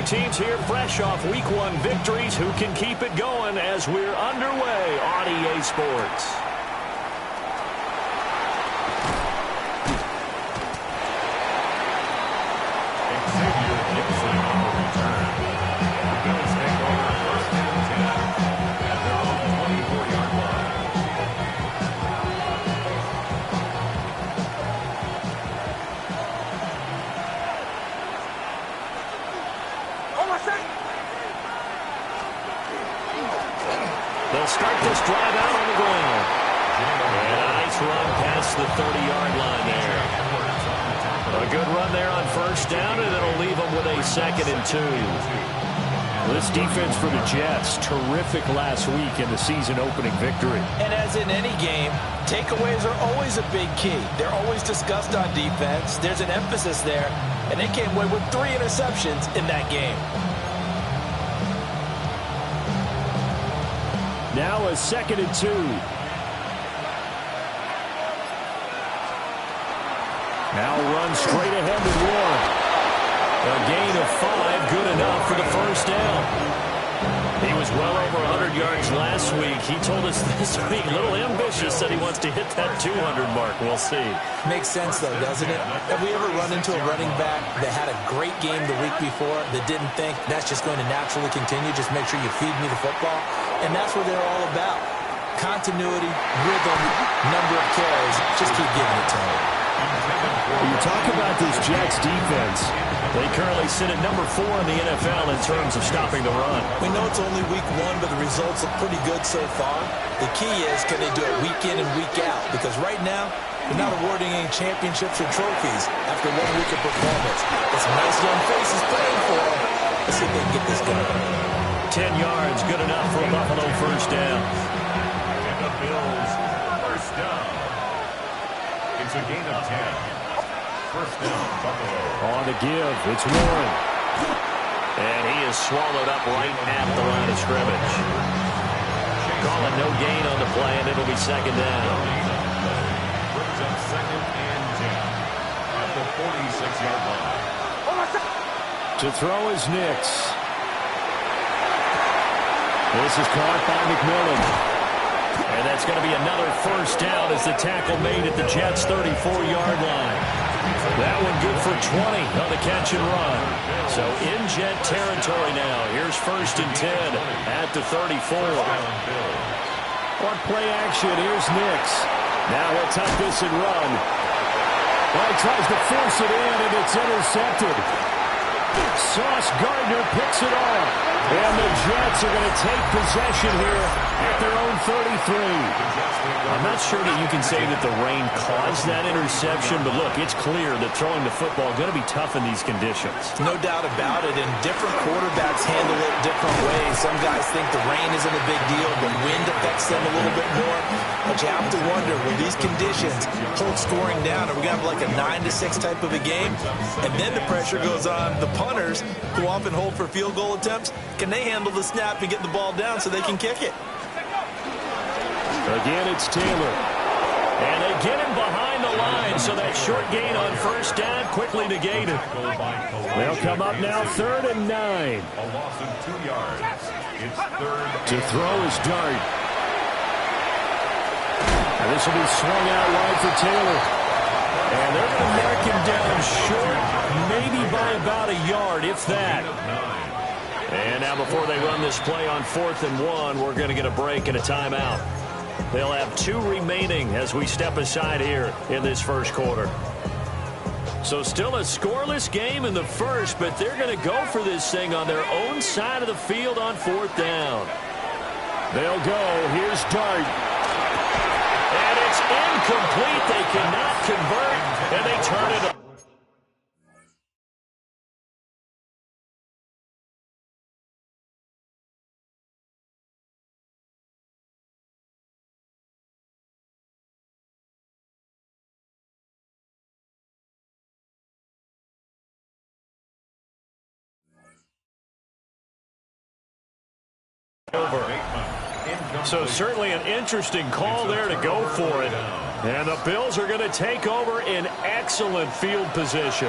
teams here fresh off Week 1 victories. Who can keep it going as we're underway on EA Sports? They'll start this drive out on the ground. And a nice run past the 30-yard line there. A good run there on first down, and it'll leave them with a 2nd and 2. This defense for the Jets, terrific last week in the season-opening victory. And as in any game, takeaways are always a big key. They're always discussed on defense. There's an emphasis there, and they came away with 3 interceptions in that game. Now a 2nd and 2. Now run straight ahead to Warren. A gain of 5, good enough for the first down. He was well over 100 yards last week. He told us this week, a little ambitious, that he wants to hit that 200 mark. We'll see. Makes sense, though, doesn't it? Have we ever run into a running back that had a great game the week before that didn't think that's just going to naturally continue? Just make sure you feed me the football. And that's what they're all about. Continuity, rhythm, number of carries. Just keep giving it to me. When you talk about this Jets defense, they currently sit at number 4 in the NFL in terms of stopping the run. We know it's only week 1, but the results look pretty good so far. The key is, can they do it week in and week out? Because right now, they're not awarding any championships or trophies after 1 week of performance. It's some nice young faces playing for them. Let's see if they can get this going. 10 yards, good enough for a Buffalo first down. And the Bills, first down. It's a gain of 10. First down, Buffalo. On the give, it's Warren. And he is swallowed up right at the line of scrimmage. Calling no gain on the play, and it'll be 2nd down. Brings up 2nd and 10 at the 46-yard line. To throw is Nix. This is caught by McMillan. And that's going to be another first down as the tackle made at the Jets' 34-yard line. That one good for 20 on the catch and run. So in Jet territory now. Here's 1st and 10 at the 34. On play action, here's Nix. Now he'll tuck this and run. Well, he tries to force it in, and it's intercepted. Sauce Gardner picks it off. And the Jets are going to take possession here at their own 33. I'm not sure that you can say that the rain caused that interception, but look, it's clear that throwing the football is going to be tough in these conditions. No doubt about it, and different quarterbacks handle it different ways. Some guys think the rain isn't a big deal, but wind affects them a little bit more. But you have to wonder, will these conditions hold scoring down? Are we going to have like a 9-6 type of a game? And then the pressure goes on the punters, who often hold for field goal attempts. Can they handle the snap and get the ball down so they can kick it? Again, it's Taylor. And they get him behind the line, so that short gain on first down quickly negated. They'll come up now 3rd and 9. A loss of 2 yards. It's 3rd. To throw is Dart. And this will be swung out wide for Taylor. And they're going to mark him down short, maybe by about a yard, if that. And now before they run this play on 4th and 1, we're going to get a break and a timeout. They'll have 2 remaining as we step aside here in this first quarter. So still a scoreless game in the first, but they're going to go for this thing on their own side of the field on 4th down. They'll go. Here's Dart. And it's incomplete. They cannot convert, and they turn it over. So certainly an interesting call there to go for it. And the Bills are going to take over in excellent field position.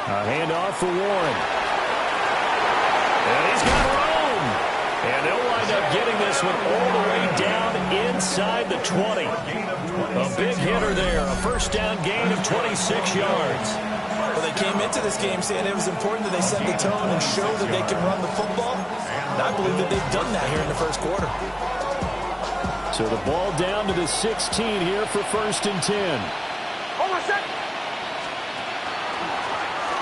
A handoff for Warren. And he's got room. And they'll wind up getting this one all the way down inside the 20. A big hitter there. A first down gain of 26 yards. Well, they came into this game saying it was important that they set the tone and show that they can run the football. And I believe that they've done that here in the first quarter. So the ball down to the 16 here for 1st and 10.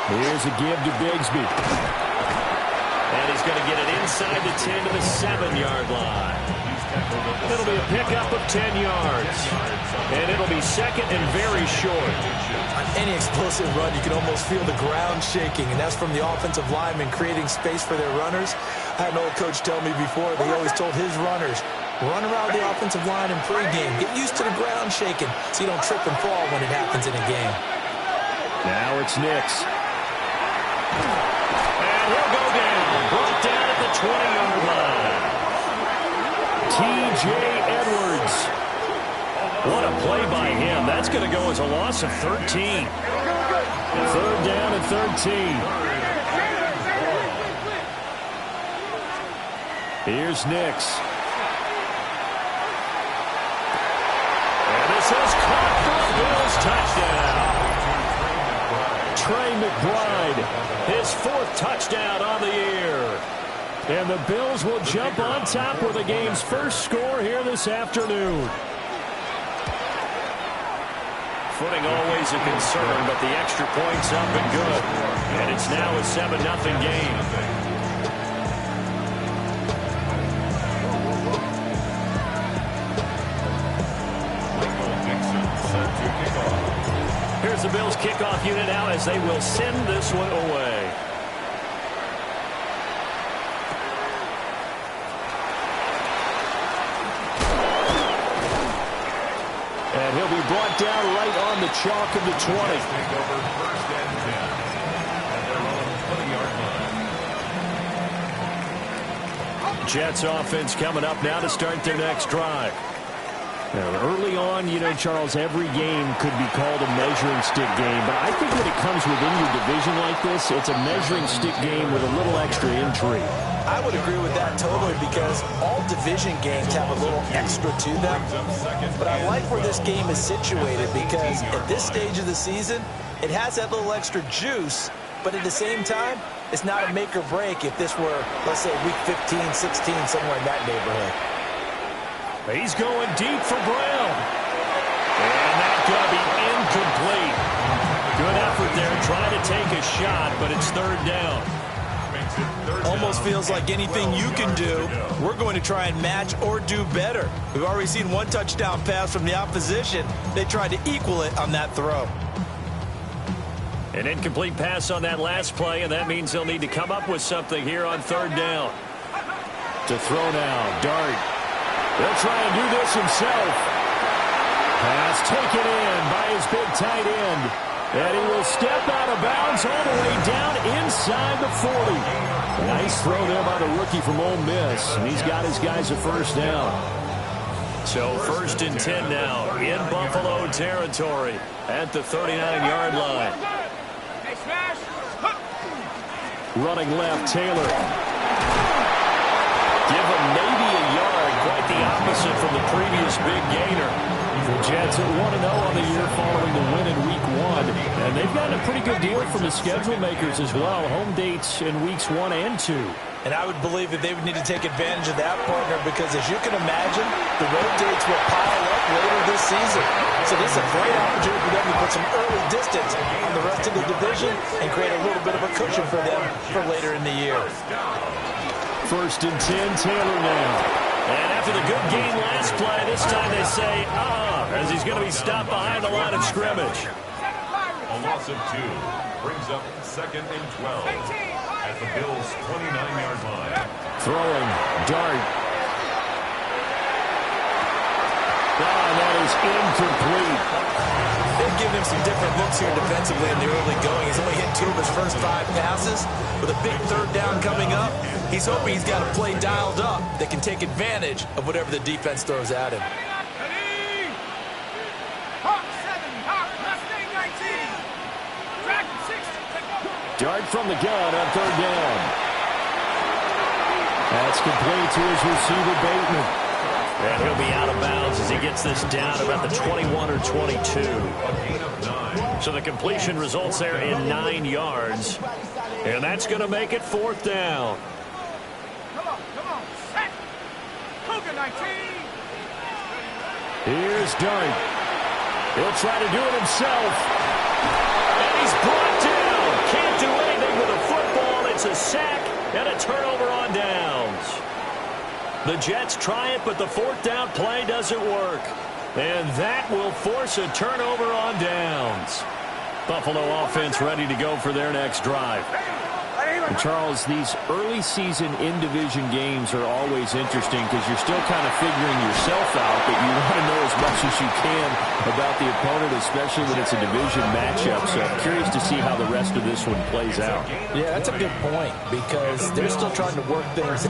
Here's a give to Bigsby. And he's going to get it inside the 10 to the 7-yard line. It'll be a pickup of 10 yards. And it'll be second and very short. On any explosive run, you can almost feel the ground shaking, and that's from the offensive linemen creating space for their runners. I had an old coach tell me before that he always told his runners, run around the offensive line in pregame. Get used to the ground shaking so you don't trip and fall when it happens in a game. Now it's Nix. And he'll go down. Brought down at the 20-yard line. T.J. Edwards. What a play by him. That's going to go as a loss of 13. 3rd down and 13. Here's Nix. And this is caught for a Bills touchdown. Trey McBride, his 4th touchdown on the year. And the Bills will jump on top with the game's first score here this afternoon. Footing always a concern, but the extra point's up and good. And it's now a 7-0 game. Here's the Bills kickoff unit now as they will send this one away. And he'll be brought down right on the chalk of the 20. Jets offense coming up now to start their next drive. Now, early on, you know, Charles, every game could be called a measuring stick game. But I think when it comes within your division like this, it's a measuring stick game with a little extra intrigue. I would agree with that totally because all division games have a little extra to them. But I like where this game is situated because at this stage of the season, it has that little extra juice. But at the same time, it's not a make or break if this were, let's say, week 15, 16, somewhere in that neighborhood. He's going deep for Brown. And that's going to be incomplete. Good effort there trying to take a shot, but it's 3rd down. Almost feels like anything you can do, we're going to try and match or do better. We've already seen 1 touchdown pass from the opposition. They tried to equal it on that throw. An incomplete pass on that last play, and that means they'll need to come up with something here on 3rd down. To throw now, Dart. He'll try and do this himself. Pass taken in by his big tight end. And he will step out of bounds all the way down inside the 40. Nice throw there by the rookie from Ole Miss. And he's got his guys a first down. So 1st and 10 now in Buffalo territory at the 39-yard line. Running left, Taylor. Give him maybe a yard. Quite the opposite from the previous big gainer. The Jets at 1-0 on the year following the win in Week 1. And they've gotten a pretty good deal from the schedule makers as well. Home dates in Weeks 1 and 2. And I would believe that they would need to take advantage of that, partner, because as you can imagine, the road dates will pile up later this season. So this is a great opportunity for them to put some early distance on the rest of the division and create a little bit of a cushion for them for later in the year. 1st and 10, Taylor now. And after the good game last play, this time they say, as he's going to be stopped behind the line of scrimmage. A loss of 2 brings up 2nd and 12 at the Bills' 29-yard line. Throwing, Dart. And that is incomplete. They've given him some different looks here defensively in the early going. He's only hit 2 of his first 5 passes. With a big 3rd down coming up, he's hoping he's got a play dialed up that can take advantage of whatever the defense throws at him. Dart from the gun on third down. That's complete to his receiver, Bateman. And he'll be out of bounds as he gets this down about the 21 or 22. So the completion results there in 9 yards. And that's going to make it fourth down. Come on, set. Cougar 19. Here's Dart. He'll try to do it himself. And he's brought down. Can't do anything with a football. It's a sack and a turnover on downs. The Jets try it, but the fourth down play doesn't work. And that will force a turnover on downs. Buffalo offense ready to go for their next drive. And Charles, these early season in-division games are always interesting because you're still kind of figuring yourself out, but you want to know as much as you can about the opponent, especially when it's a division matchup. So I'm curious to see how the rest of this one plays out. Yeah, that's a good point because they're still trying to work things.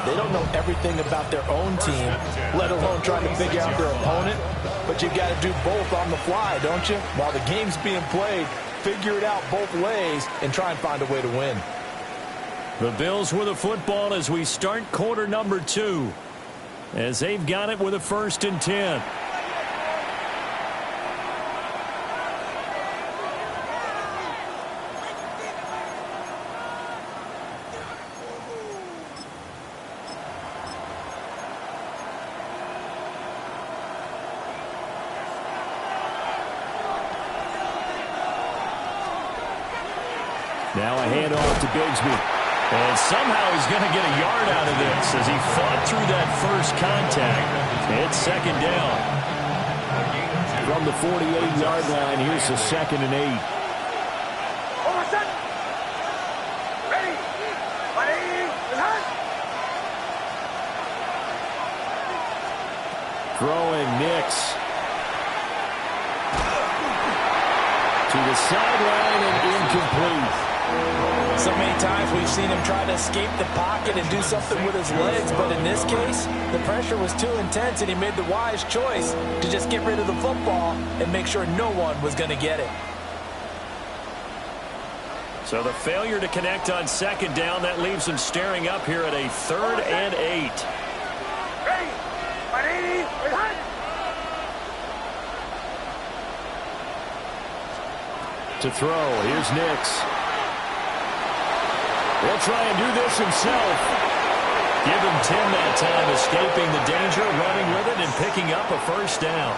They don't know everything about their own team, let alone trying to figure out their opponent. But you've got to do both on the fly, don't you? While the game's being played, figure it out both ways and try and find a way to win. The Bills with a football as we start quarter number 2. As they've got it with a 1st and 10. Now a handoff to Bigsby. And somehow he's going to get a yard out of this as he fought through that first contact. It's second down. From the 48-yard line, here's the 2nd and 8. Ready. Throwing Nix. To the sideline and incomplete. So many times we've seen him try to escape the pocket and do something with his legs, but in this case, the pressure was too intense and he made the wise choice to just get rid of the football and make sure no one was going to get it. So the failure to connect on second down, that leaves him staring up here at a 3rd and 8. To throw, here's Nix. He'll try and do this himself. Give him 10 that time, escaping the danger, running with it, and picking up a first down.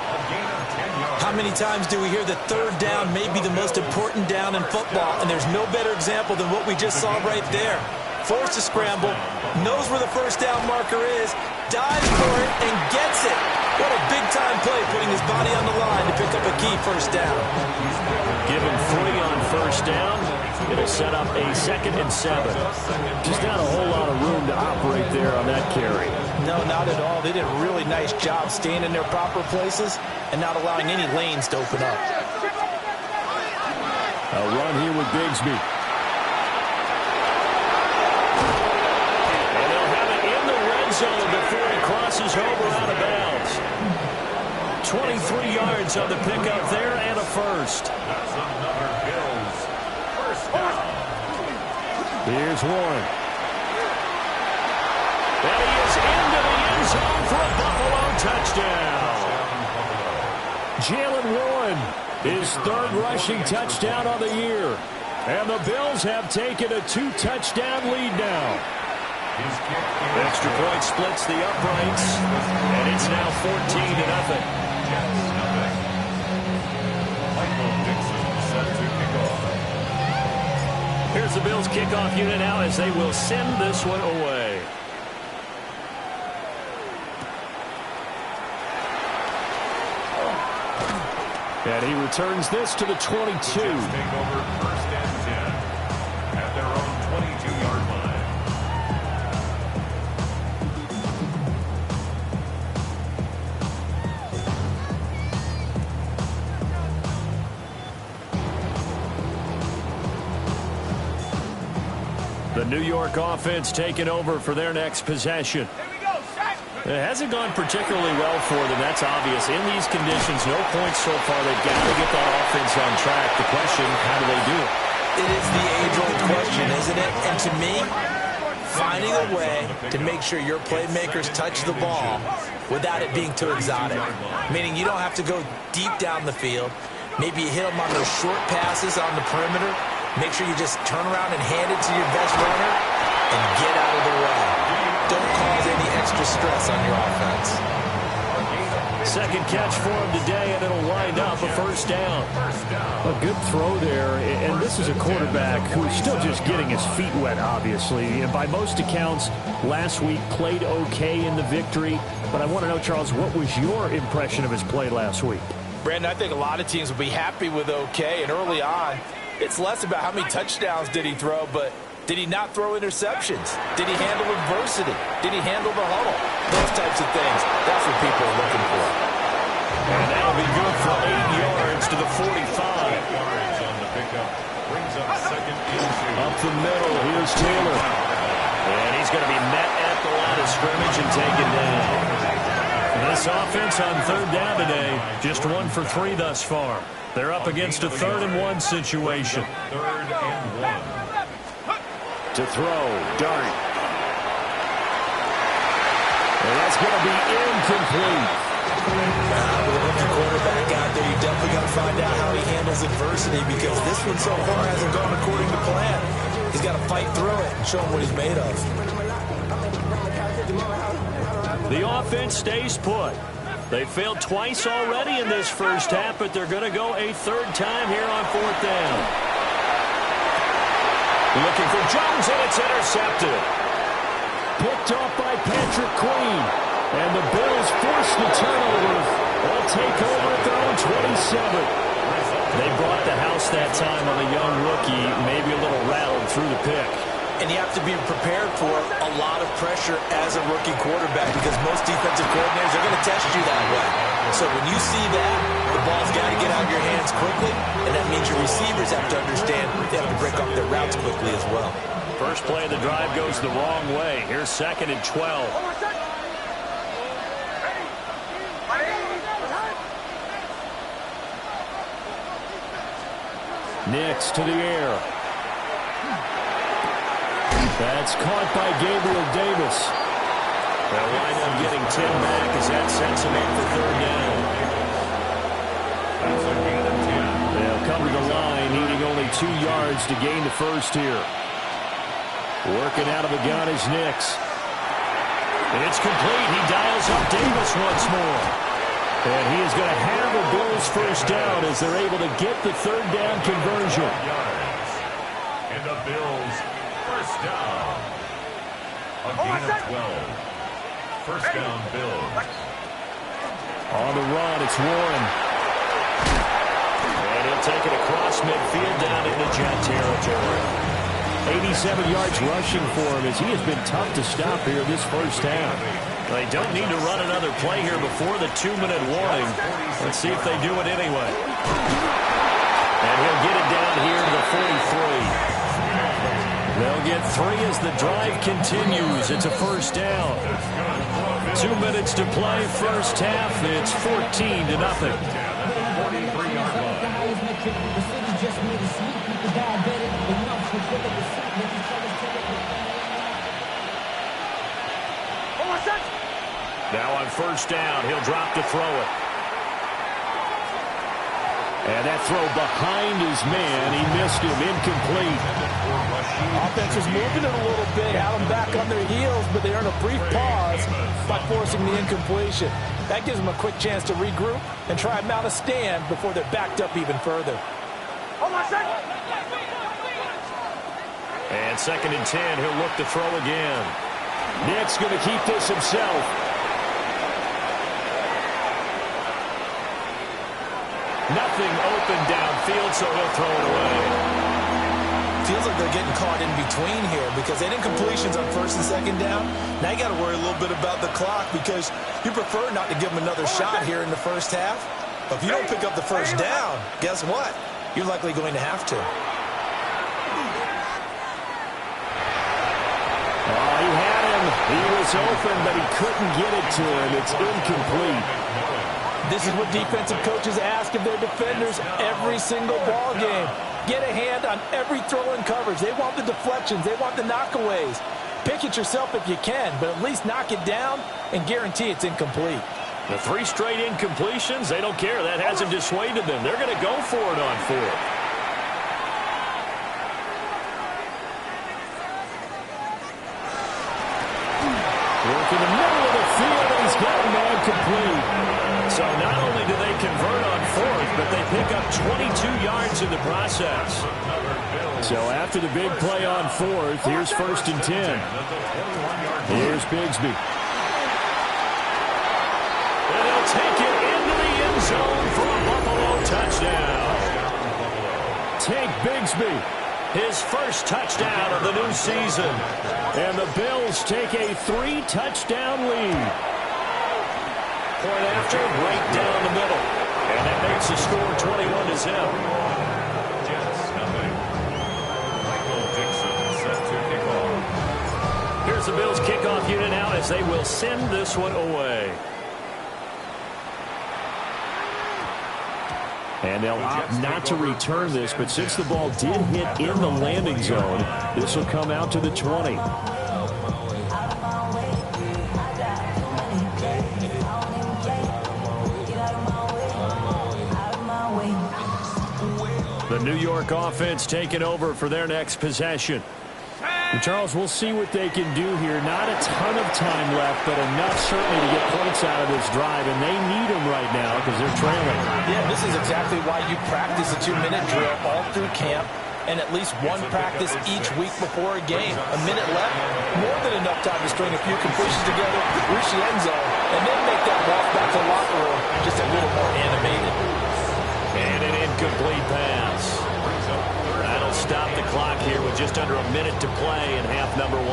How many times do we hear that third down may be the most important down in football, and there's no better example than what we just saw right there. Forced to scramble, knows where the first down marker is, dives for it, and gets it. What a big-time play, putting his body on the line to pick up a key first down. Give him 3 on first down. It'll set up a 2nd and 7. Just not a whole lot of room to operate there on that carry. No, not at all. They did a really nice job staying in their proper places and not allowing any lanes to open up. A run here with Bigsby. And they'll have it in the red zone before he crosses over out of bounds. 23 yards on the pickup there and a first. That's another Bills first down. Here's Warren. And he is into the end zone for a Buffalo touchdown. Jalen Warren, his 3rd rushing touchdown of the year. And the Bills have taken a 2-touchdown lead now. Extra point splits the uprights, and it's now 14-0. Here's the Bills kickoff unit now as they will send this one away. And he returns this to the 22. Take over 1st and 10 at their own 22-yard line. New York offense taking over for their next possession. It hasn't gone particularly well for them, that's obvious. In these conditions, no points so far. They've got to get that offense on track. The question, how do they do it? It is the age-old question, isn't it? And to me, finding a way to make sure your playmakers touch the ball without it being too exotic. Meaning you don't have to go deep down the field. Maybe you hit them on those short passes on the perimeter. Make sure you just turn around and hand it to your best runner and get out of the way. Don't cause any extra stress on your offense. Second catch for him today, and it'll wind up a first down. A good throw there, and this is a quarterback who's still just getting his feet wet, obviously. And by most accounts, last week played okay in the victory. But I want to know, Charles, what was your impression of his play last week? Brandon, I think a lot of teams will be happy with okay, and early on, it's less about how many touchdowns did he throw, but did he not throw interceptions? Did he handle adversity? Did he handle the huddle? Those types of things. That's what people are looking for. And that'll be good for 8 yards to the 45. Yards on the pickup. Brings up second and 2. Up the middle, here's Taylor. And he's going to be met at the line of scrimmage and taken down. This offense on third down today, just 1 for 3 thus far. They're up against a 3rd and 1 situation. 3rd and 1. To throw, Dart. And that's going to be incomplete. With a rookie quarterback out there, you definitely got to find out how he handles adversity because this one so far hasn't gone according to plan. He's got to fight through it and show him what he's made of. The offense stays put. They failed twice already in this first half, but they're going to go a 3rd time here on 4th down. Looking for Jones, and it's intercepted. Picked off by Patrick Queen. And the Bills force the turnover. They'll take over at their own 27. They brought the house that time on a young rookie, maybe a little rattled through the pick. And you have to be prepared for a lot of pressure as a rookie quarterback because most defensive coordinators are going to test you that way. So when you see that, the ball's got to get out of your hands quickly, and that means your receivers have to understand they have to break up their routes quickly as well. First play of the drive goes the wrong way. Here's 2nd and 12. Nix to the air. That's caught by Gabriel Davis. They'll wind up getting Tim back as that sets him up for 3rd down. That's a gain of 10. They'll come to the line, needing only 2 yards to gain the first here. Working out of the gun is Nix. And it's complete. He dials up Davis once more. And he is going to have the Bills first down as they're able to get the 3rd down conversion. Yards. And the Bills first down. A gain of 12. First down, Bills. On the run, it's Warren. And he'll take it across midfield down into Jet territory. 87 yards rushing for him as he has been tough to stop here this first half. They don't need to run another play here before the 2-minute warning. Let's see if they do it anyway. And he'll get it down here to the 43. They'll get 3 as the drive continues. It's a first down. 2 minutes to play, first half. It's 14-0. Now on first down, he'll drop to throw it. And that throw behind his man, he missed him, incomplete. Offense was moving it a little bit, had them back on their heels, but they earned a brief pause by forcing the incompletion. That gives them a quick chance to regroup and try and mount a stand before they're backed up even further. And 2nd and 10, he'll look to throw again. Nick's going to keep this himself. Nothing open downfield, so he'll throw it away. Feels like they're getting caught in between here because they didn't completions on 1st and 2nd down. Now you got to worry a little bit about the clock because you prefer not to give them another shot here in the first half. But if you don't pick up the first down, guess what? You're likely going to have to. Oh, he had him. He was open, but he couldn't get it to him. It's incomplete. This is what defensive coaches ask of their defenders every single ball game. Get a hand on every throw in coverage. They want the deflections. They want the knockaways. Pick it yourself if you can, but at least knock it down and guarantee it's incomplete. The 3 straight incompletions, they don't care. That hasn't dissuaded them. They're going to go for it on 4th. Work in the middle of the field, and he's got a man complete. So not only do they convert on 4th, but they pick up 22 yards in the process. So after the big play on 4th, here's 1st and 10. Here's Bigsby. And he'll take it into the end zone for a Buffalo touchdown. Take Bigsby. His first touchdown of the new season. And the Bills take a 3-touchdown lead. Point after, right down the middle. And that makes the score 21-0. Jets nothing. Michael Dixon set to kick off. Here's the Bills kickoff unit now as they will send this one away. And they'll opt not to return this, but since the ball did hit in the landing zone, this will come out to the 20. The New York offense taking over for their next possession. And Charles, we'll see what they can do here. Not a ton of time left, but enough certainly to get points out of this drive, and they need them right now because they're trailing. Yeah, this is exactly why you practice a 2-minute drill all through camp and at least one practice each week before a game. A minute left, more than enough time to string a few completions together, reach the end zone, and then make that walk back to the locker room just a little more animated. And an incomplete pass. That'll stop the clock here with just under a minute to play in half number 1.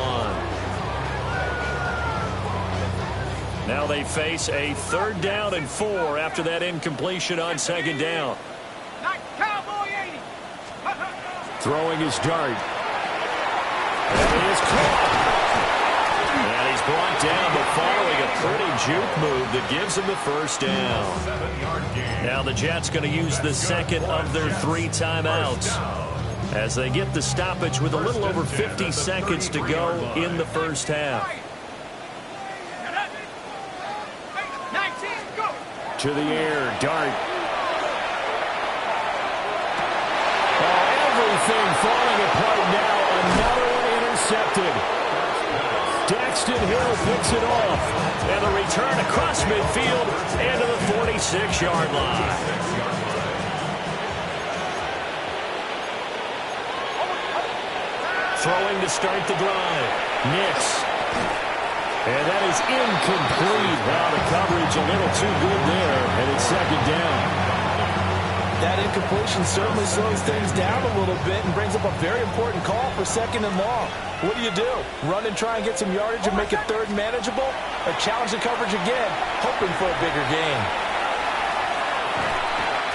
Now they face a 3rd down and 4 after that incompletion on 2nd down. Cowboy 80. Throwing his dart. And he is caught. And he's brought down, but following a pretty juke move that gives him the 1st down. Now the Jets going to use the 2nd of their 3 timeouts as they get the stoppage with a little over 50 seconds to go in the 1st half. 19, go. To the air, dart. Everything falling apart now. Another one intercepted. Daxton Hill picks it off. And the return across midfield and to the 46-yard line. Throwing to start the drive. Nix. And that is incomplete. Wow, the coverage a little too good there. And it's 2nd down. That incompletion certainly slows things down a little bit and brings up a very important call for 2nd and long. What do? Run and try and get some yardage and make it 3rd manageable? Or challenge the coverage again, hoping for a bigger gain?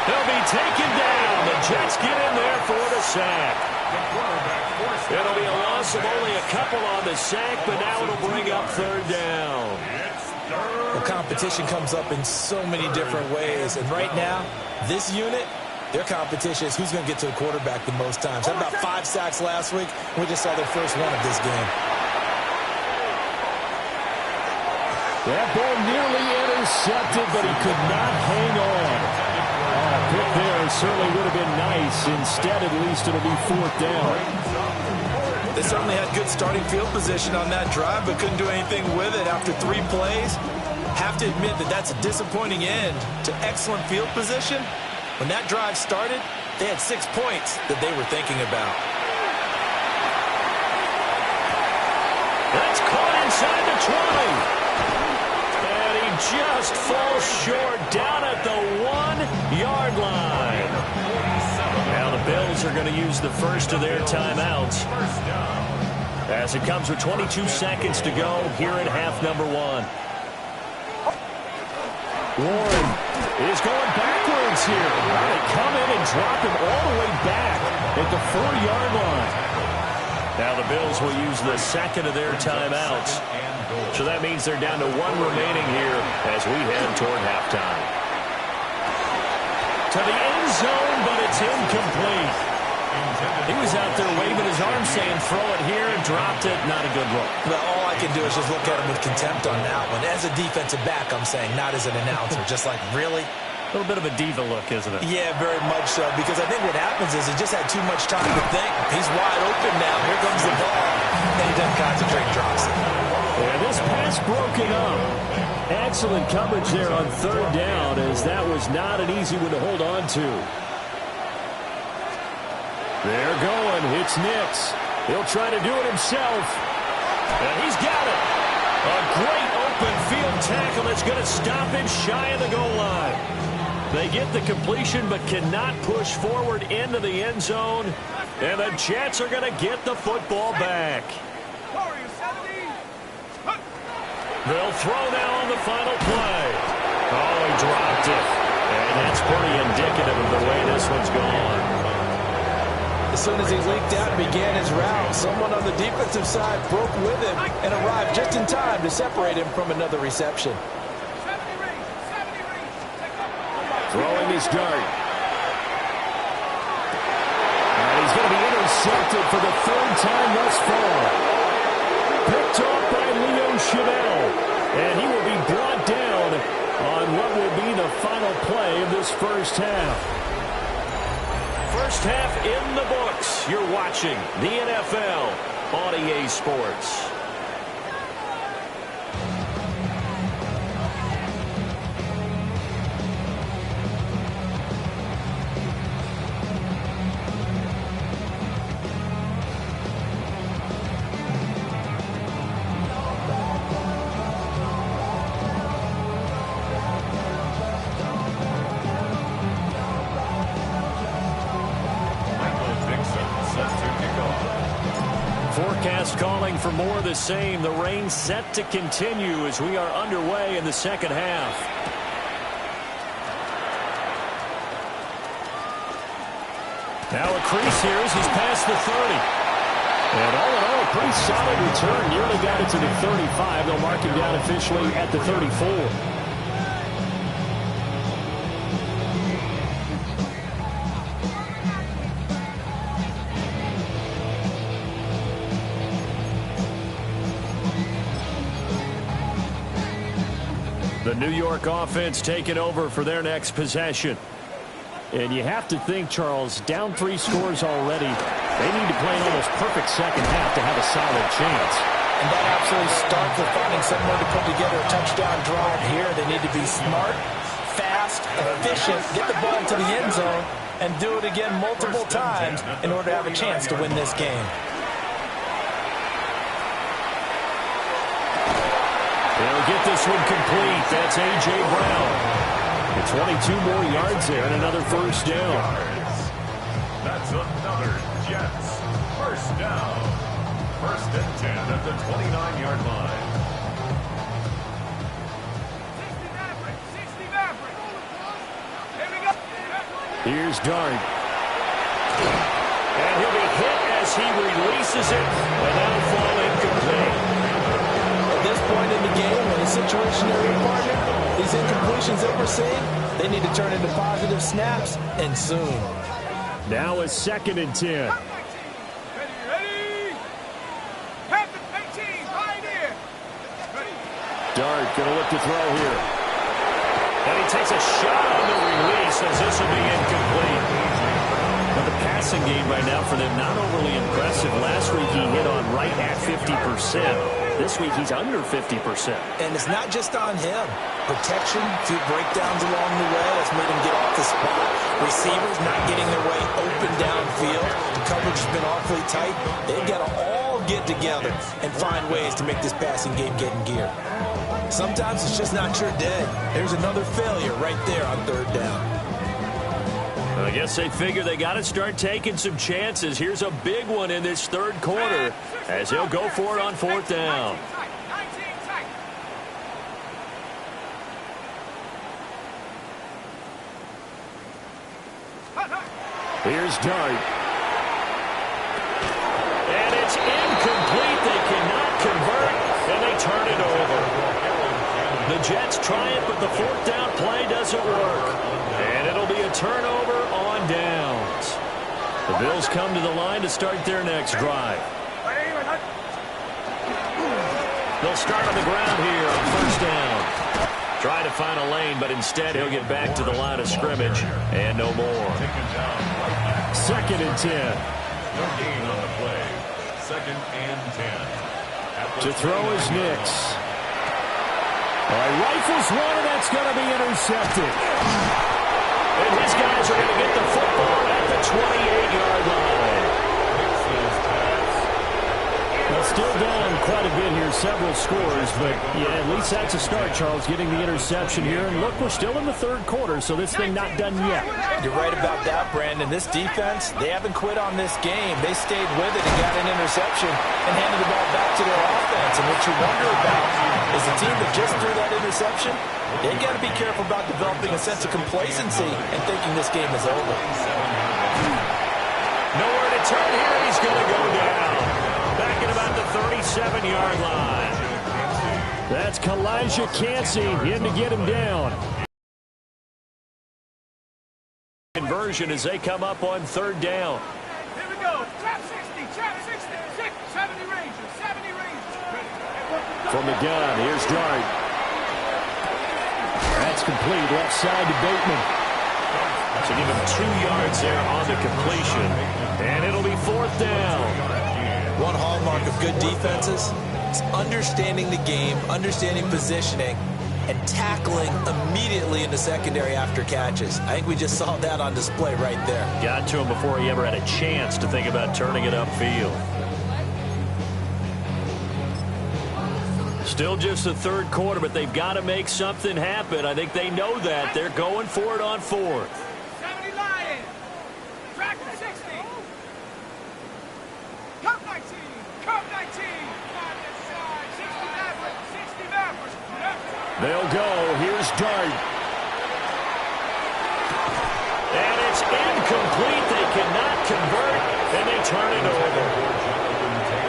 He'll be taken down. The Jets get in there for the sack. It'll be a loss of only a couple on the sack, but now it'll bring up 3rd down. Well, competition comes up in so many different ways, and right now, this unit, their competition is who's going to get to the quarterback the most times. Had about 5 sacks last week. We just saw their first one of this game. That ball nearly intercepted, but he could not hang on. Pick there certainly would have been nice. Instead, at least it'll be 4th down. They certainly had good starting field position on that drive, but couldn't do anything with it after 3 plays. Have to admit that that's a disappointing end to excellent field position. When that drive started, they had 6 points that they were thinking about. That's caught inside the 20. And he just falls short down at the 1-yard line. Now the Bills are going to use the first of their timeouts as it comes with 22 seconds to go here at half number 1. Warren is going backwards here. They come in and drop him all the way back at the 4-yard line. Now the Bills will use the second of their timeouts. So that means they're down to one remaining here as we head toward halftime. To the end zone, but it's incomplete. He was out there waving his arm saying throw it here and dropped it. Not a good look. Well, all I can do is just look at him with contempt on that one. As a defensive back, I'm saying, not as an announcer. Just like, really? A little bit of a diva look, isn't it? Yeah, very much so, because I think what happens is he just had too much time to think. He's wide open now. Here comes the ball. And he doesn't concentrate, drops it. Yeah, this pass broken up. Excellent coverage there on third down, as that was not an easy one to hold on to. They're going. It's Nix. He'll try to do it himself. And he's got it. A great open field tackle that's going to stop him shy of the goal line. They get the completion but cannot push forward into the end zone. And the Jets are going to get the football back. They'll throw now on the final play. Oh, he dropped it. And that's pretty indicative of the way this one's gone. As soon as he leaked out and began his route, someone on the defensive side broke with him and arrived just in time to separate him from another reception. Throwing his dart. And he's going to be intercepted for the third time thus far. Picked off by Leo Chenal. And he will be brought down on what will be the final play of this first half. First half in the books. You're watching the NFL on EA Sports. Forecast calling for more of the same. The rain set to continue as we are underway in the second half. Now a crease here as he's past the 30. And all in all, a pretty solid return. Nearly got it to the 35. They'll mark him down officially at the 34. The New York offense taking over for their next possession. And you have to think, Charles, down 3 scores already. They need to play an almost perfect second half to have a solid chance. And that absolutely starts with finding someone to put together a touchdown drive here. They need to be smart, fast, efficient, get the ball to the end zone, and do it again multiple times in order to have a chance to win this game. They'll get this one complete. That's A.J. Brown. It's 22 more yards there and another first down. That's another Jets first down. First and 10 at the 29-yard line. 60 Maverick. Here we go. Here's Dart. And he'll be hit as he releases it, and that'll fall incomplete. At this point in the game, in a situationary partner, these incompletions that we're seeing, they need to turn into positive snaps, and soon. Now a 2nd and 10. Ready. Have the 18 right here. Ready. Dart going to look to throw here. And he takes a shot on the release as this will be incomplete. But the passing game right now for them, not overly impressive. Last week he hit on right at 50%. This week he's under 50%. And it's not just on him. Protection, a few breakdowns along the way. That's made him get off the spot. Receivers not getting their way open downfield. The coverage has been awfully tight. They've got to all get together and find ways to make this passing game get in gear. Sometimes it's just not your day. There's another failure right there on third down. I guess they figure they got to start taking some chances. Here's a big one in this third quarter as he'll go for it on 4th down. 19 tight. Here's Dart. And it's turn it over. The Jets try it, but the fourth down play doesn't work. And it'll be a turnover on downs. The Bills come to the line to start their next drive. They'll start on the ground here on first down. Try to find a lane, but instead he'll get back to the line of scrimmage and no more. 2nd and 10. No gain on the play. 2nd and 10. To throw is Nix. All right, rifles one, and that's going to be intercepted. And his guys are going to get the football at the 28-yard line. Well, still down quite a bit here, several scores, but yeah, at least that's a start, Charles, getting the interception here. And look, we're still in the third quarter, so this thing not done yet. You're right about that, Brandon. This defense, they haven't quit on this game. They stayed with it and got an interception and handed the ball back to their offense. And what you wonder about is the team that just threw that interception, they got to be careful about developing a sense of complacency and thinking this game is over. Nowhere to turn here. He's going to go down. Back at about the 37-yard line. That's Kalijah Cansey in to get him down. Conversion as they come up on third down. Here we go. Trap 60, trap 60, 70 Rangers, 70 Rangers. From the gun, here's Dart. That's complete, left side to Bateman. So give him 2 yards there on the completion. And it'll be fourth down. One hallmark of good defenses is understanding the game, understanding positioning, and tackling immediately in the secondary after catches. I think we just saw that on display right there. Got to him before he ever had a chance to think about turning it upfield. Still just the third quarter, but they've got to make something happen. I think they know that. They're going for it on fourth. 70 Lions. Track 60. Cup 19. Cup 19. 60 Mavericks. 60 Mavericks. They'll go. Here's Dart. And it's incomplete. They cannot convert, and they turn it over.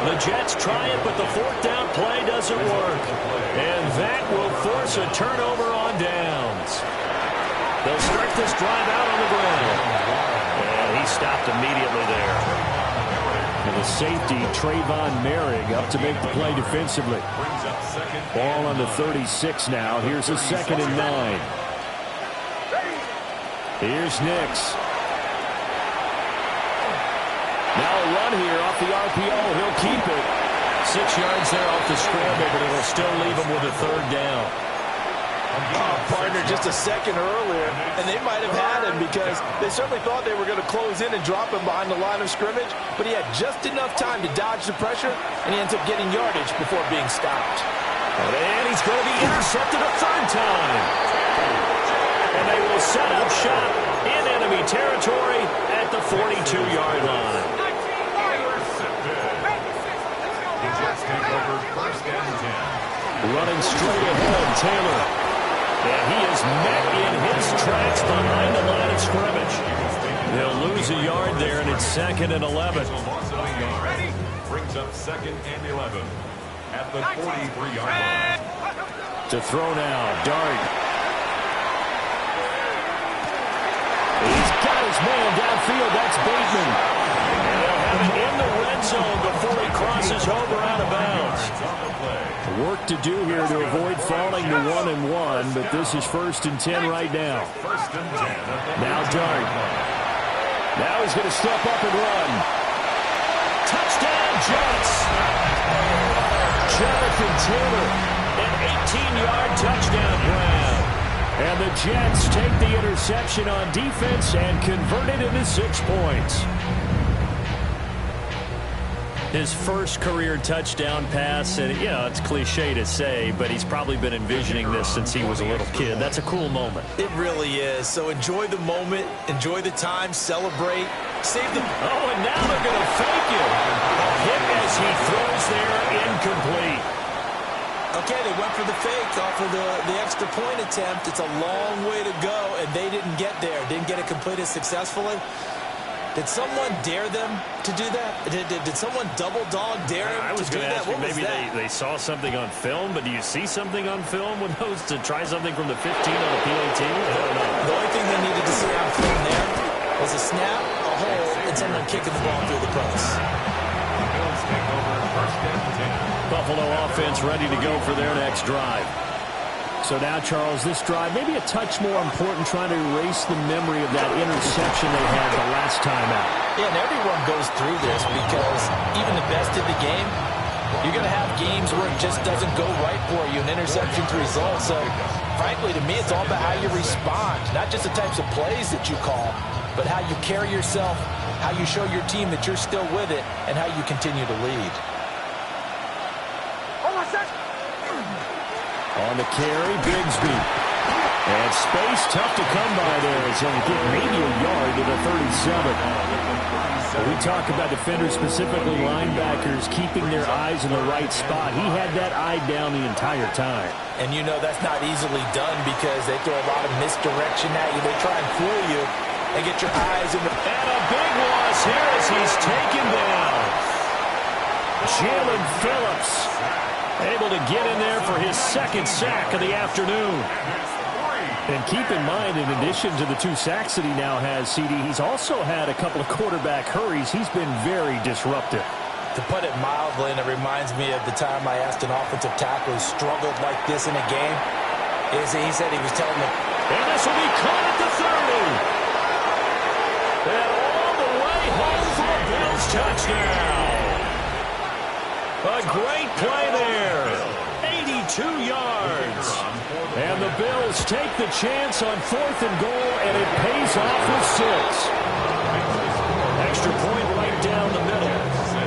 The Jets try it, but the fourth down play doesn't work. And that will force a turnover on downs. They'll start this drive out on the ground. And he stopped immediately there. And the safety, Trayvon Merrick, up to make the play defensively. Ball on the 36 now. Here's a 2nd and 9. Here's Nix. Now a run here off the RPO. He'll keep it. 6 yards there off the scramble, but it'll still leave him with a third down. Partner just a second earlier, and they might have had him because they certainly thought they were going to close in and drop him behind the line of scrimmage, but he had just enough time to dodge the pressure, and he ends up getting yardage before being stopped. And he's going to be intercepted a third time. And they will set up shop in enemy territory at the 42-yard line. Running straight ahead, Taylor. And he is met in his tracks behind the line of scrimmage. They'll lose a yard there, and it's 2nd and 11. Brings up 2nd and 11 at the 43-yard line. To throw now, Dart. He's got his man downfield. That's Bateman. And they'll have it in the red zone before he crosses over out of bounds. Work to do here to avoid falling to 1-1, but this is 1st and 10 right now. Now Dart. Now he's going to step up and run. Touchdown, Jets. Jonathan Taylor, an 18-yard touchdown grab. And the Jets take the interception on defense and convert it into 6 points. His first career touchdown pass, and you know, it's cliche to say, but he's probably been envisioning this since he was a little kid. That's a cool moment. It really is. So enjoy the moment, enjoy the time, celebrate, save the... Oh, and now they're going to fake him. Hit as he throws there, incomplete. Okay, they went for the fake off of the extra point attempt. It's a long way to go, and they didn't get there. Didn't get it completed successfully. Did someone dare them to do that? Did someone double dog dare him I was to do going to that? ask you, What was maybe that? they saw something on film, but do you see something on film with those to try something from the 15 on the PAT? I don't know. The only thing they needed to see on film there was a snap, a hole, and someone kicking the ball through the post. The Bills take over first and 10. Buffalo offense ready to go for their next drive. So now, Charles, this drive maybe a touch more important, trying to erase the memory of that interception they had the last time out. Yeah, and everyone goes through this because even the best in the game, you're going to have games where it just doesn't go right for you, an interception's result. So, frankly, to me, it's all about how you respond, not just the types of plays that you call, but how you carry yourself, how you show your team that you're still with it, and how you continue to lead. On the carry, Bigsby. And space tough to come by there as he'll get maybe a yard to the 37. We talk about defenders, specifically linebackers, keeping their eyes in the right spot. He had that eye down the entire time. And you know that's not easily done because they throw a lot of misdirection at you. They try and fool you and get your eyes in the... And a big loss here as he's taken down. Jalen Phillips able to get in there for his second sack of the afternoon. And keep in mind, in addition to the 2 sacks that he now has, CD, he's also had a couple of quarterback hurries. He's been very disruptive. To put it mildly, and it reminds me of the time I asked an offensive tackle who struggled like this in a game, is he said he was telling them, and this will be caught at the 30. And all the way home for a Bills touchdown. A great play there. 82 yards. And the Bills take the chance on 4th and goal, and it pays off with 6. Extra point right down the middle.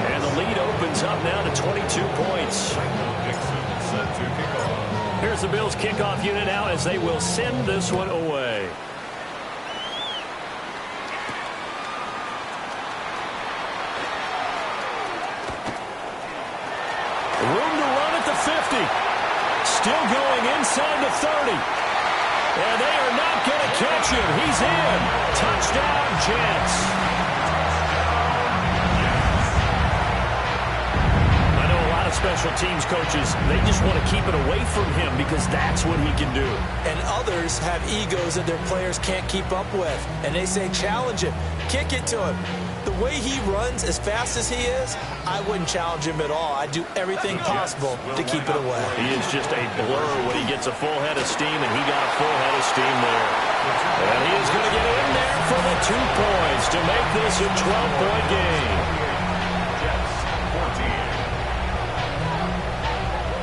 And the lead opens up now to 22 points. Here's the Bills kickoff unit now as they will send this one away. Room to run at the 50. Still going inside the 30. And they are not going to catch him. He's in. Touchdown, Jets. I know a lot of special teams coaches, they just want to keep it away from him because that's what he can do. and others have egos that their players can't keep up with. And they say, challenge him, kick it to him. The way he runs as fast as he is, I wouldn't challenge him at all. I'd do everything possible to keep it away. He is just a blur when he gets a full head of steam, and he got a full head of steam there. And he is going to get in there for the 2 points to make this a 12-point game.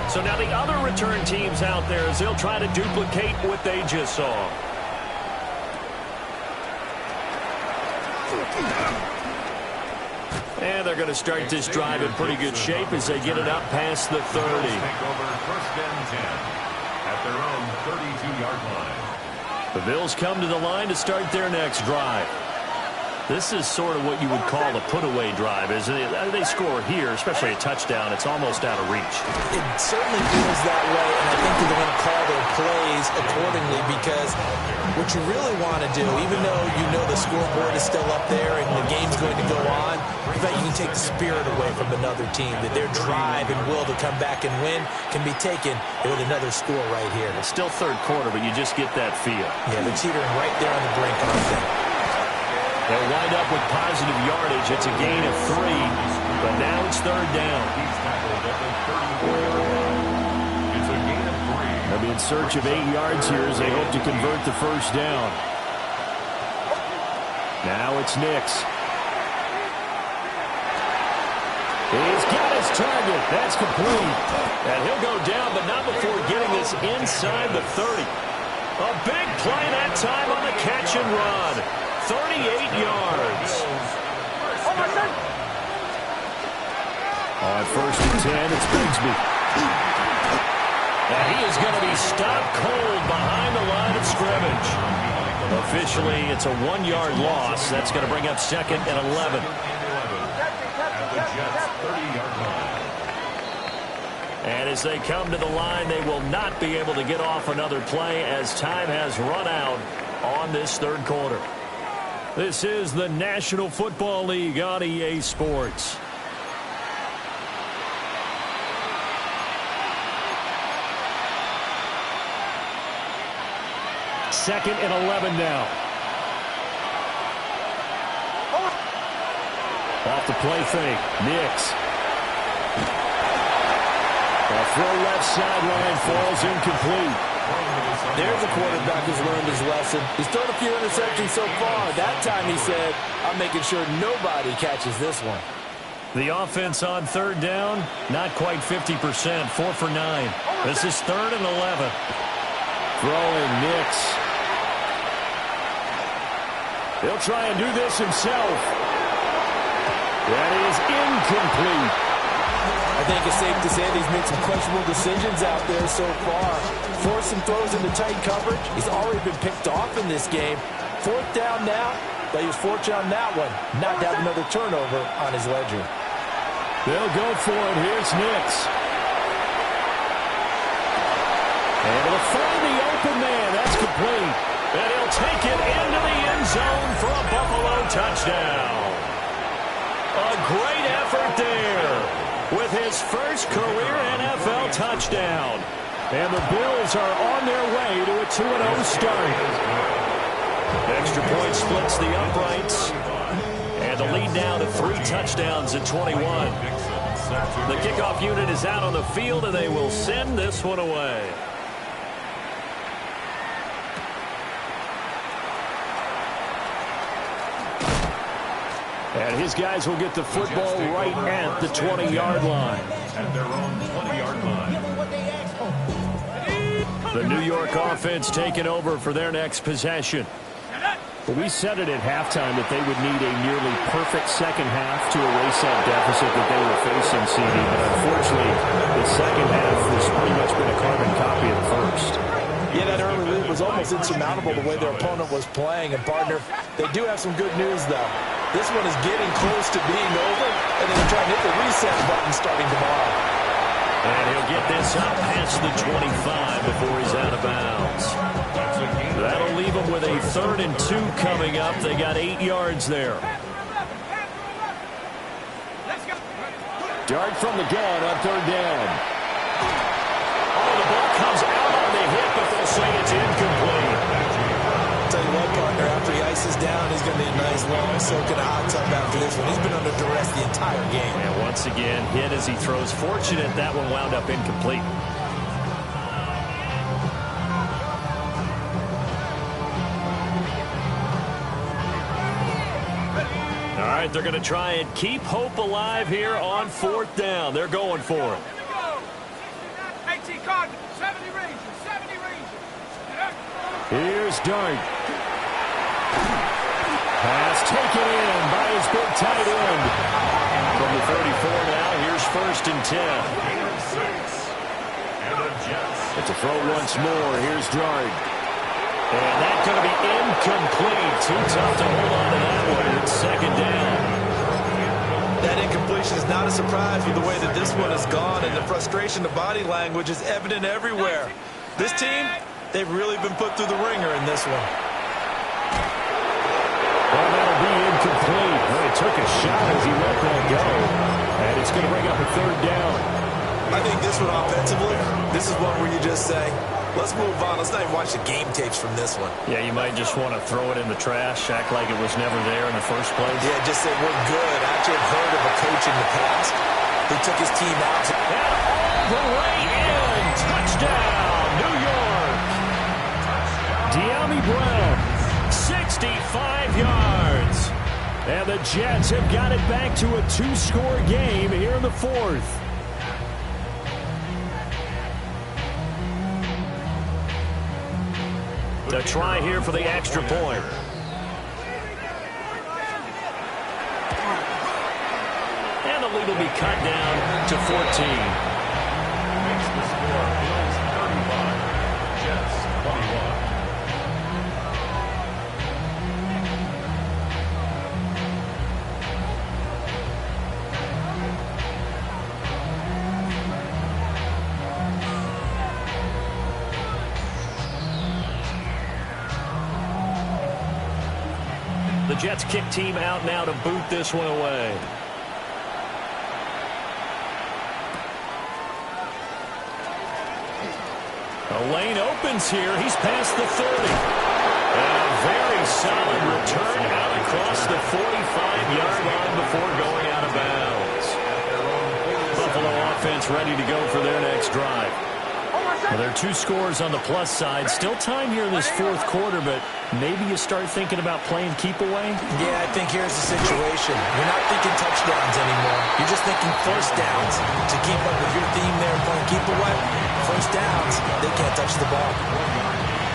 So now the other return teams out there as they'll try to duplicate what they just saw. And they're going to start this drive in pretty good shape as they get it up past the 30. Take over first and 10 at their own 32-yard line. The Bills come to the line to start their next drive. This is sort of what you would call a put-away drive, isn't it? They score here, especially a touchdown. It's almost out of reach. It certainly feels that way, and I think they're going to call their plays accordingly because what you really want to do, even though you know the scoreboard is still up there and the game's going to go on, in fact, you can take the spirit away from another team, that their drive and will to come back and win can be taken with another score right here. It's still third quarter, but you just get that feel. Yeah, they're teetering right there on the brink, aren't they? They'll wind up with positive yardage. It's a gain of 3, but now it's third down. He's tackled at the 34-yard line. It's a gain of 3. They'll be in search of 8 yards here as they hope to convert the first down. Now it's Nix. He's got his target. That's complete. And he'll go down, but not before getting this inside the 30. A big play that time on the catch and run. 38 yards. On first and 10, it's Bigsby. And he is going to be stopped cold behind the line of scrimmage. Officially, it's a 1-yard loss. That's going to bring up second and 11. At the Jets' 30-yard line. And as they come to the line, they will not be able to get off another play as time has run out on this third quarter. This is the National Football League on EA Sports. Second and 11 now. Off the play fake. Nix. A throw left sideline falls incomplete. There's a quarterback who's learned his lesson. He's thrown a few interceptions so far. That time he said, I'm making sure nobody catches this one. The offense on third down, not quite 50%, 4 for 9. This is third and 11. Throwing Nix. He'll try and do this himself. That is incomplete. I think it's safe to say that he's made some questionable decisions out there so far. Forced some throws into tight coverage. He's already been picked off in this game. Fourth down now, but he was fortunate on that one not to have another turnover on his ledger. They'll go for it. Here's Nix. Able to find the open man. That's complete. And he'll take it into the end zone for a Buffalo touchdown. A great effort there with his first career NFL touchdown. And the Bills are on their way to a 2-0 start. Extra point splits the uprights. And the lead now to 3 touchdowns at 21. The kickoff unit is out on the field, and they will send this one away. And his guys will get the football right at the 20-yard line. At their own 20-yard line. The New York offense taking over for their next possession. Well, we said it at halftime that they would need a nearly perfect second half to erase that deficit that they were facing, CD. But unfortunately, the second half has pretty much been a carbon copy of the first. Yeah, that early lead was almost insurmountable the way their opponent was playing. And, partner, they do have some good news, though. This one is getting close to being over, and they're trying to hit the reset button starting tomorrow. And he'll get this up past the 25 before he's out of bounds. That'll leave them with a 3rd and 2 coming up. They got 8 yards there. Dart from the gun on 3rd down. Oh, the ball comes out on the hit, but they'll say it's incomplete. Tell you what, partner, after he ices down, he's going to be a nice long soak in a hot tub after this one. He's been under duress the entire game. And once again, hit as he throws. Fortunate that one wound up incomplete. All right, they're going to try and keep hope alive here on 4th down. They're going for it. 18 Cardinals, 70 Rangers, 70 Rangers. Here's Dart. Pass taken in by his big tight end. From the 34 now, here's 1st and 10. It's a throw once more. Here's Dart. And that's going to be incomplete. Too tough to hold on to that one. It's 2nd down. That incompletion is not a surprise with the way that this one has gone, and the frustration, the body language is evident everywhere. This team, they've really been put through the ringer in this one. Well, that'll be incomplete. Well, he took a shot as he let that go. And it's going to bring up a 3rd down. I think this one offensively, this is one where you just say, let's move on. Let's not even watch the game tapes from this one. Yeah, you might just want to throw it in the trash, act like it was never there in the first place. Yeah, just say we're good. I actually have heard of a coach in the past who took his team out. And all the way in. Touchdown, New York. De'Ami Brown, 65 yards. And the Jets have got it back to a 2-score game here in the 4th. To try here for the extra point. And the lead will be cut down to 14. Makes the score Bills 35, Jets 21. The the Jets kick team out now to boot this one away. A lane opens here. He's past the 30. And a very solid return out across the 45-yard line before going out of bounds. Buffalo offense ready to go for their next drive. Well, there are 2 scores on the plus side. Still time here in this fourth quarter, but maybe you start thinking about playing keep away? Yeah, I think here's the situation. You're not thinking touchdowns anymore. You're just thinking first downs. To keep up with your theme there, playing keep away, first downs, they can't touch the ball.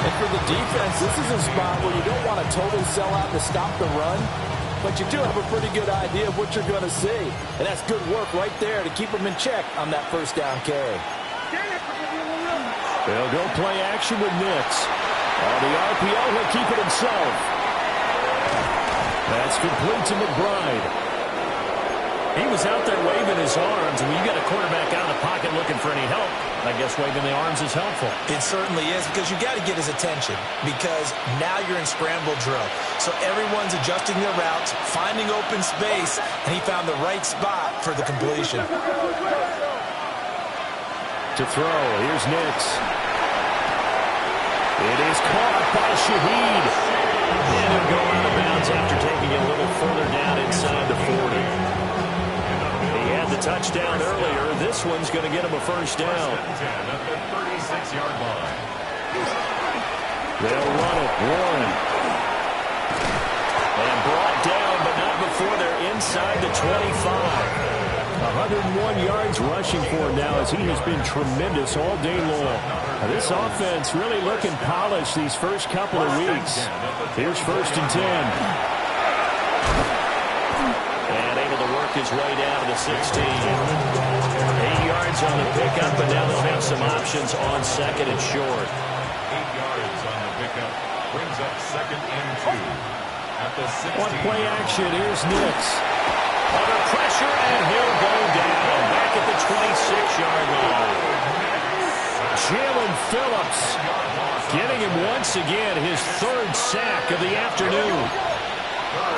And for the defense, this is a spot where you don't want to totally sell out to stop the run, but you do have a pretty good idea of what you're going to see. And that's good work right there to keep them in check on that first down carry. They'll go play action with Nix. On the RPO, he'll keep it himself. That's complete to McBride. He was out there waving his arms, and when you got a quarterback out of the pocket looking for any help, I guess waving the arms is helpful. It certainly is, because you got to get his attention, because now you're in scramble drill. So everyone's adjusting their routes, finding open space, and he found the right spot for the completion. To throw, here's Nix. It is caught by Shaheed. And he'll go out of bounds after taking it a little further down inside the 40. He had the touchdown earlier. This one's going to get him a first down. At the 36-yard line. They'll run it. Warren. And brought down, but not before they're inside the 25. 101 yards rushing for him now as he has been tremendous all day long. Now, this offense really looking polished these first couple of weeks. Here's 1st and 10. And able to work his way down to the 16. 8 yards on the pickup, but now they'll have some options on 2nd and short. 8 yards on the pickup. Brings up 2nd and 2. At the 16. One play action. Here's Nix. Under pressure, and he'll go down back at the 26-yard line. Jalen Phillips getting him once again his 3rd sack of the afternoon.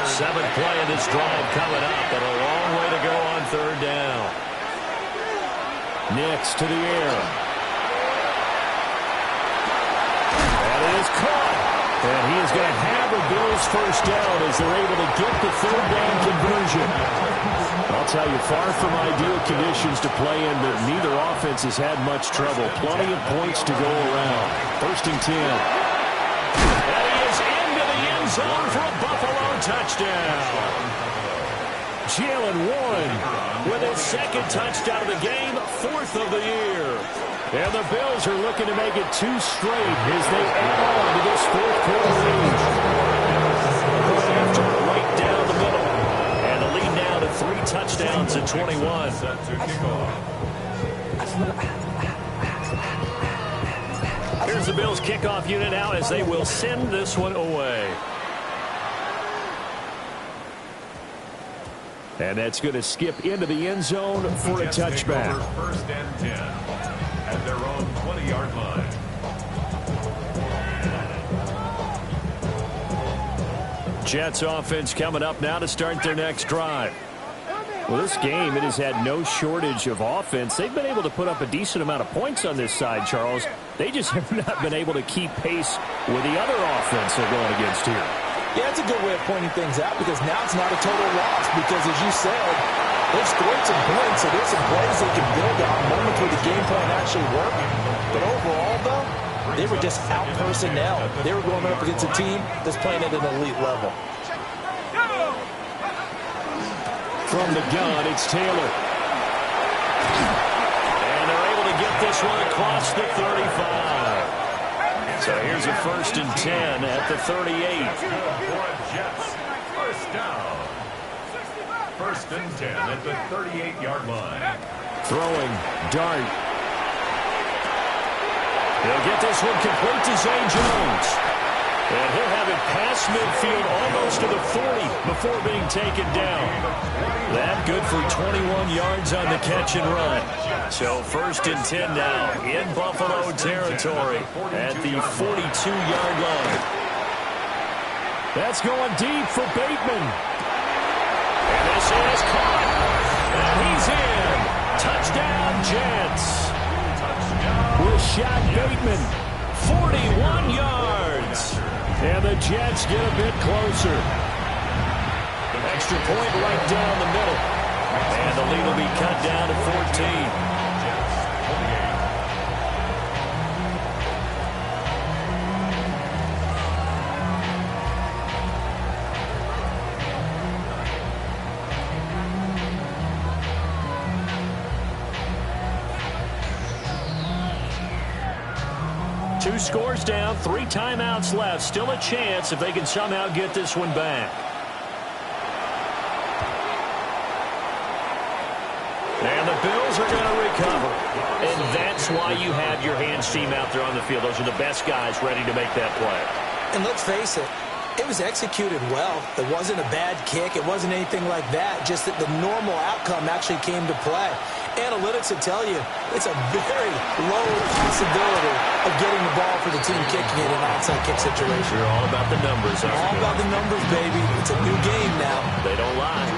7th play of this drive coming up, but a long way to go on 3rd down. Nix to the air. And it is caught. And he is going to have a Bills first down as they're able to get the 3rd down conversion. I'll tell you, far from ideal conditions to play in, but neither offense has had much trouble. Plenty of points to go around. 1st and 10. And he is into the end zone for a Buffalo touchdown. Jalen Warren with his 2nd touchdown of the game, 4th of the year. And the Bills are looking to make it 2 straight as they add on to this 4th quarter lead. After right down the middle. And the lead now to 3 touchdowns at 21. Set to kick off. Here's the Bills kickoff unit now as they will send this one away. And that's going to skip into the end zone for a Jets take over touchback. 1st and 10 at their own 20-yard line. Jets offense coming up now to start their next drive. Well, this game, it has had no shortage of offense. They've been able to put up a decent amount of points on this side, Charles. They just have not been able to keep pace with the other offense they're going against here. Yeah, that's a good way of pointing things out because now it's not a total loss because, as you said, they've scored some points, so there's some plays they can build on, moments where the game plan actually worked. But overall, though, they were just out-personnel. They were going up against a team that's playing at an elite level. From the gun, it's Taylor. And they're able to get this one across the 35. So here's a 1st and 10 at the 38. Jets, first down. 1st and 10 at the 38-yard line. Throwing, Dart. He'll get this one complete to Zay Jones. And he'll have it past midfield almost to the 40 before being taken down. That good for 21 yards on the catch and run. So 1st and 10 now in Buffalo territory at the 42-yard line. That's going deep for Bateman. And this is caught. And he's in. Touchdown, Jets. With Shaq Bateman. 41 yards. And the Jets get a bit closer. Extra point right down the middle. And the lead will be cut down to 14. 2 scores down, 3 timeouts left. Still a chance if they can somehow get this one back. And the Bills are going to recover. And that's why you have your hands team out there on the field. Those are the best guys ready to make that play. And let's face it, it was executed well. It wasn't a bad kick. It wasn't anything like that. Just that the normal outcome actually came to play. Analytics will tell you it's a very low possibility of getting the ball for the team kicking it in an onside kick situation. You're all about the numbers. All about the numbers, baby. It's a new game now. They don't lie.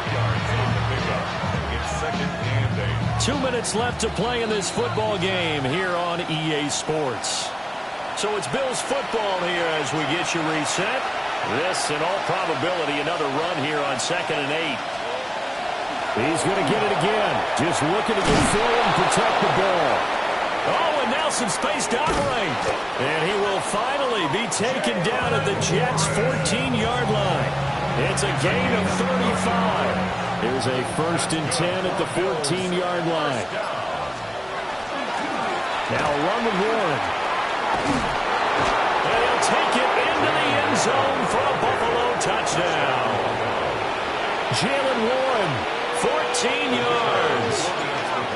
2 minutes left to play in this football game here on EA Sports. So it's Bills football here as we get you reset. This, in all probability, another run here on 2nd and 8. He's going to get it again. Just looking to get through and protect the ball. Oh, and now some space to operate. And he will finally be taken down at the Jets' 14-yard line. It's a gain of 35. Here's a 1st and 10 at the 14-yard line. Now run with Warren. And he'll take it into the end zone for a Buffalo touchdown. Jalen Warren, 14 yards.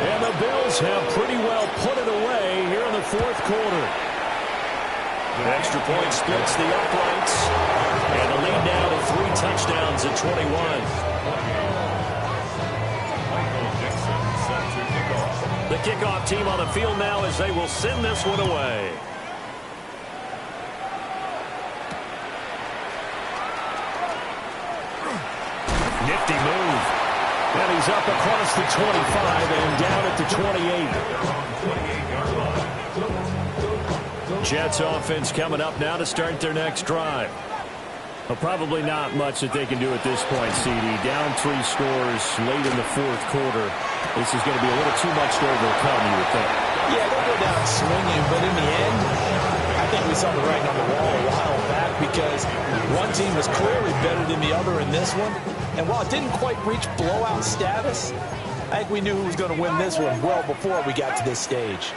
And the Bills have pretty well put it away here in the 4th quarter. The extra point splits the uprights. And the lead now to 3 touchdowns at 21. The kickoff team on the field now as they will send this one away. Nifty move. And he's up across the 25 and down at the 28. Jets offense coming up now to start their next drive. Well, probably not much that they can do at this point, CD. Down 3 scores late in the 4th quarter. This is going to be a little too much to overcome, you would think. Yeah, they'll go down swinging, but in the end, I think we saw the writing on the wall a while back because one team was clearly better than the other in this one. And while it didn't quite reach blowout status, I think we knew who was going to win this one well before we got to this stage.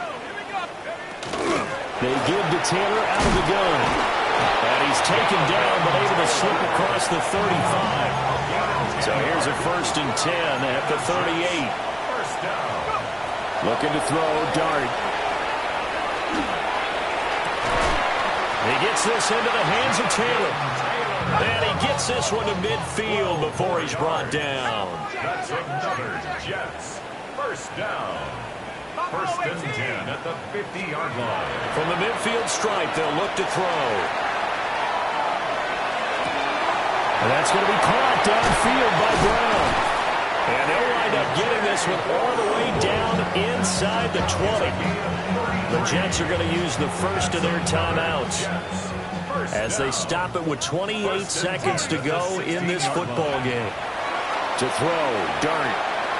They give to Taylor out of the gun. And he's taken down, but able to slip across the 35. So here's a 1st and 10 at the 38. Looking to throw, Dart. He gets this into the hands of Taylor. And he gets this one to midfield before he's brought down. That's another Jets 1st down. 1st and 10 at the 50-yard line. From the midfield stripe, they'll look to throw. And that's going to be caught downfield by Brown. And they'll wind up getting this one all the way down inside the 20. The Jets are going to use the first of their timeouts as they stop it with 28 seconds to go in this football game. To throw, Dart.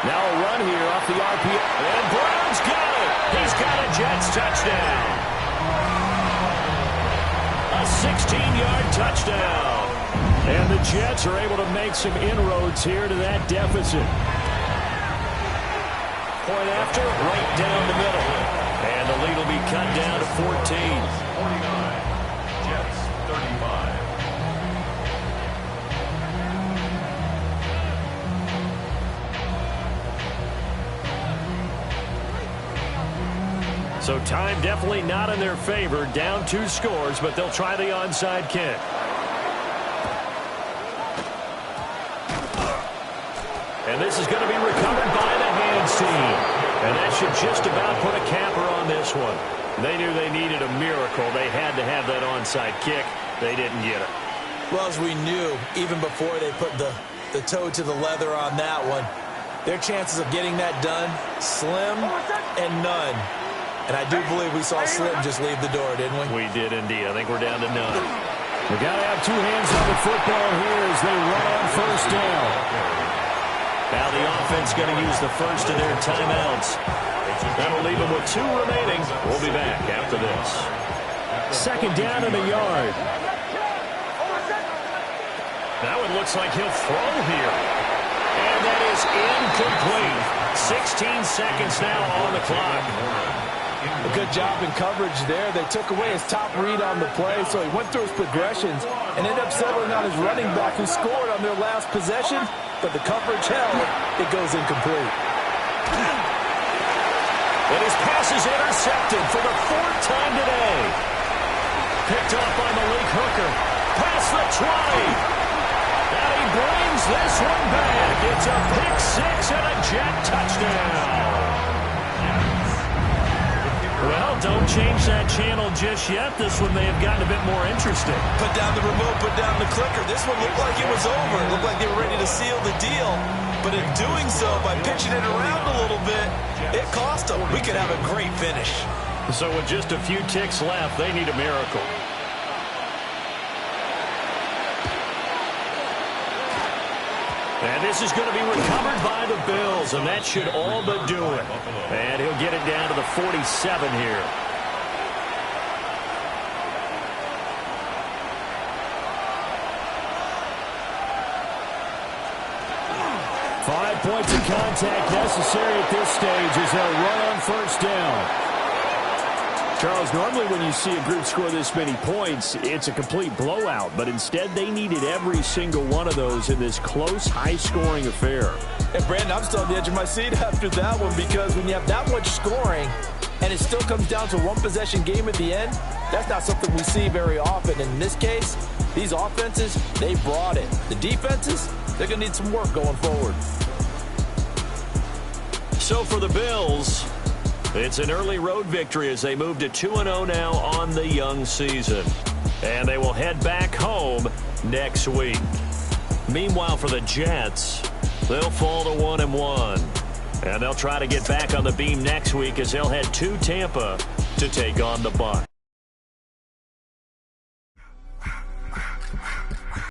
Now a run here off the RPO. And Brown's got it. He's got a Jets touchdown. A 16-yard touchdown. And the Jets are able to make some inroads here to that deficit. Point after, right down the middle. And the lead will be cut down to 14. 49. Jets 35. So time definitely not in their favor. Down 2 scores, but they'll try the onside kick. And this is going to be recovered by the hands team. And that should just about put a capper on this one. They knew they needed a miracle. They had to have that onside kick. They didn't get it. Well, as we knew, even before they put the toe to the leather on that one, their chances of getting that done, slim and none. And I do believe we saw Slim just leave the door, didn't we? We did indeed. I think we're down to none. We got to have two hands on the football here as they run on first down. Now the offense going to use the first of their timeouts. That'll leave them with 2 remaining. We'll be back after this. Second down and a yard. Now it looks like he'll throw here. And that is incomplete. 16 seconds now on the clock. A good job in coverage there. They took away his top read on the play, so he went through his progressions and ended up settling on his running back who scored on their last possession, but the coverage held. It goes incomplete. And his pass is intercepted for the 4th time today. Picked off by Malik Hooker. Past the 20. And he brings this one back. It's a pick 6 and a Jet touchdown. Well, don't change that channel just yet. This one may have gotten a bit more interesting. Put down the remote, put down the clicker. This one looked like it was over. It looked like they were ready to seal the deal. But in doing so, by pitching it around a little bit, it cost them. We could have a great finish. So with just a few ticks left, they need a miracle. And this is going to be recovered by the Bills, and that should all but do it. And he'll get it down to the 47 here. Five points of contact necessary at this stage as they'll run on first down. Charles, normally when you see a group score this many points, it's a complete blowout. But instead, they needed every single one of those in this close, high-scoring affair. And, Brandon, I'm still on the edge of my seat after that one because when you have that much scoring and it still comes down to one possession game at the end, that's not something we see very often. And in this case, these offenses, they brought it. The defenses, they're going to need some work going forward. So for the Bills, it's an early road victory as they move to 2-0 now on the young season. And they will head back home next week. Meanwhile, for the Jets, they'll fall to 1-1. And they'll try to get back on the beam next week as they'll head to Tampa to take on the Bucs.